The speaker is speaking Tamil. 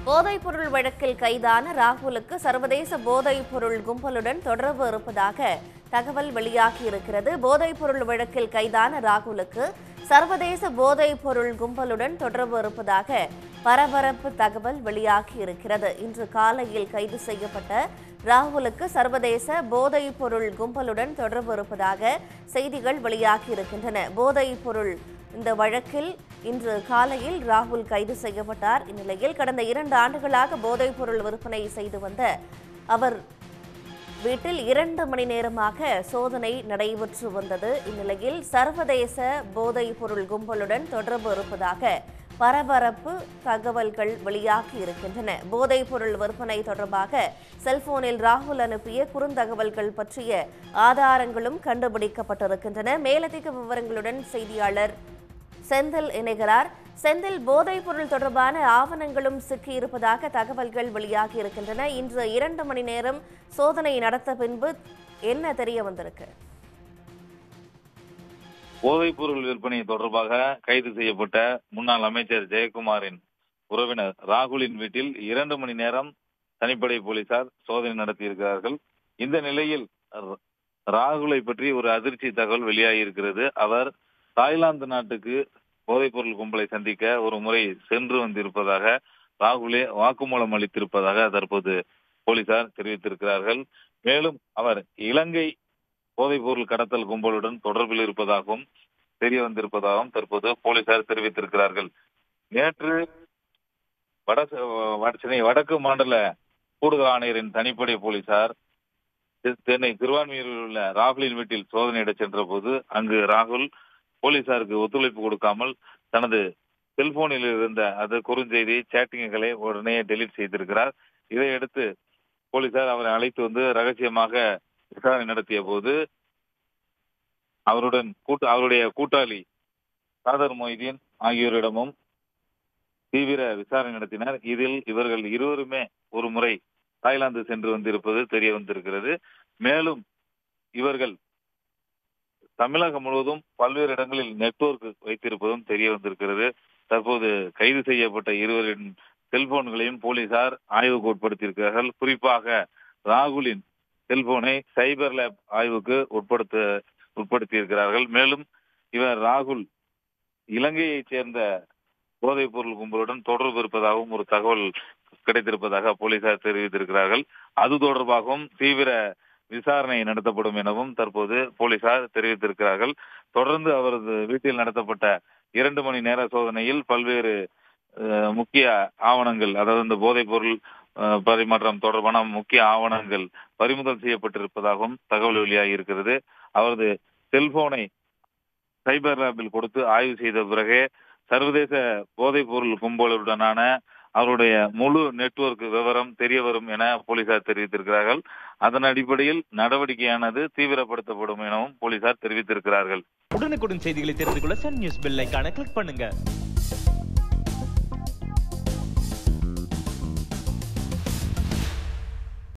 போதைப்பொருள் வழக்கில் கைதான ராகுலுக்கு சர்வதேச போதைப்பொருள் கும்பலுடன் தொடர்பு இருப்பதாக தகவல் வெளியாகியிருக்கிறது. போதைப்பொருள் வழக்கில் கைதான ராகுலுக்கு சர்வதேச போதைப்பொருள் கும்பலுடன் தொடர்பு இருப்பதாக பரபரப்பு தகவல் வெளியாகியிருக்கிறது. இன்று காலையில் கைது செய்யப்பட்ட ராகுலுக்கு சர்வதேச போதைப்பொருள் கும்பலுடன் தொடர்பு இருப்பதாக செய்திகள் வெளியாகியிருக்கின்றன. போதைப்பொருள் இந்த வழக்கில் இன்று காலையில் ராகுல் கைது செய்யப்பட்டார். இந்நிலையில் கடந்த 2 ஆண்டுகளாக போதைப்பொருள் விற்பனை செய்து வந்த அவர் வீட்டில் 2 மணி நேரமாக சோதனை நடைபெற்று வந்தது. இந்நிலையில் சர்வதேச போதைப்பொருள் கும்பலுடன் தொடர்பு இருப்பதாக பரபரப்பு தகவல்கள் வெளியாகி இருக்கின்றன. போதைப்பொருள் விற்பனை தொடர்பாக செல்போனில் ராகுல் அனுப்பிய குறுந்தகவல்கள் பற்றிய ஆதாரங்களும் கண்டுபிடிக்கப்பட்டிருக்கின்றன. மேலதிக விவரங்களுடன் செய்தியாளர் செந்தில் இணைகிறார். செந்தில், போதைப்பொருள் தொடர்பான ஆவணங்களும் சிக்கியிருப்பதாக தகவல்கள் வெளியாகி இருக்கின்றன. இன்று 2 மணி நேரம் சோதனை நடத்த பின்பு என்ன தெரிய வந்திருக்கு? போதைப்பொருள் விற்பனை தொடர்பாக கைது செய்யப்பட்ட முன்னாள் அமைச்சர் ஜெயக்குமாரின் உறவினர் ராகுலின் வீட்டில் 2 மணி நேரம் தனிப்படை போலீசார் சோதனை நடத்தியிருக்கிறார்கள். இந்த நிலையில் ராகுலை பற்றி ஒரு அதிர்ச்சி தகவல் வெளியாகியிருக்கிறது. அவர் தாய்லாந்து நாட்டுக்கு போதைப்பொருள் கும்பலை சந்திக்க ஒரு முறை சென்று வந்திருப்பதாக ராகுலே வாக்குமூலம் அளித்திருப்பதாக தற்போது போலீசார் தெரிவித்திருக்கிறார்கள். மேலும் அவர் இலங்கை போதைப்பொருள் கடத்தல் கும்பலுடன் தொடர்பில் இருப்பதாகவும் தெரிய வந்திருப்பதாகவும் தற்போது போலீசார் தெரிவித்திருக்கிறார்கள். நேற்று சென்னை வடக்கு மாநில கூடுதல் ஆணையரின் தனிப்படை போலீசார் சென்னை திருவான்மியூரில் உள்ள ராகுலின் வீட்டில் சோதனையிட சென்ற போது அங்கு ராகுல் போலீசாருக்கு ஒத்துழைப்பு கொடுக்காமல் தனது செல்போனில் இருந்த அது குறுஞ்செய்தி சேட்டிங்குகளை உடனே டெலீட் செய்திருக்கிறார். இதையடுத்து போலீசார் அவரை அழைத்து வந்து ரகசியமாக விசாரணை நடத்திய போது அவருடைய கூட்டாளி காதர் மொய்தீன் ஆகியோரிடமும் தீவிர விசாரணை நடத்தினர். இதில் இவர்கள் இருவருமே ஒரு முறை தாய்லாந்து சென்று வந்திருப்பது தெரிய வந்திருக்கிறது. மேலும் இவர்கள் தமிழகம் முழுவதும் பல்வேறு இடங்களில் நெட்வொர்க் வைத்திருப்பதும் தெரிய வந்திருக்கிறது. தற்போது கைது செய்யப்பட்ட இருவரின் செல்போன்களையும் போலீசார் ஆய்வுக்கு உட்படுத்தியிருக்கிறார்கள். குறிப்பாக ராகுலின் செல்போனை சைபர் லேப் ஆய்வுக்கு உட்படுத்தியிருக்கிறார்கள். மேலும் ராகுல் இலங்கையைச் சேர்ந்த போதைப் பொருள் கும்பலுடன் தொடர்பு இருப்பதாகவும் ஒரு தகவல் கிடைத்திருப்பதாக போலீசார் தெரிவித்திருக்கிறார்கள். அது தொடர்பாகவும் தீவிர விசாரணை நடத்தப்படும் எனவும் தற்போது போலீசார் தெரிவித்திருக்கிறார்கள். தொடர்ந்து அவரது வீட்டில் நடத்தப்பட்ட 2 மணி நேர சோதனையில் பல்வேறு முக்கிய ஆவணங்கள், அதாவது இந்த போதைப் பொருள் பரிமாற்றம் தொடர்பான முக்கிய ஆவணங்கள் பறிமுதல் செய்யப்பட்டிருப்பதாகவும் தகவல் வெளியாகி இருக்கிறது. அவரது செல்போனை சைபர் லேபில் கொடுத்து ஆய்வு செய்த பிறகே சர்வதேச போதைப் பொருள் கும்பலுடனான அவருடைய முழு நெட்வொர்க் விவரம் தெரிய வரும் என போலீசார் தெரிவித்திருக்கிறார்கள். அதன் அடிப்படையில் நடவடிக்கையானது தீவிரப்படுத்தப்படும் எனவும் போலீசார் தெரிவித்திருக்கிறார்கள். உடனுக்குடன் செய்திகளை தெரிந்து கொள்ள சன் நியூஸ் பெல் ஐகானை கிளிக் பண்ணுங்க.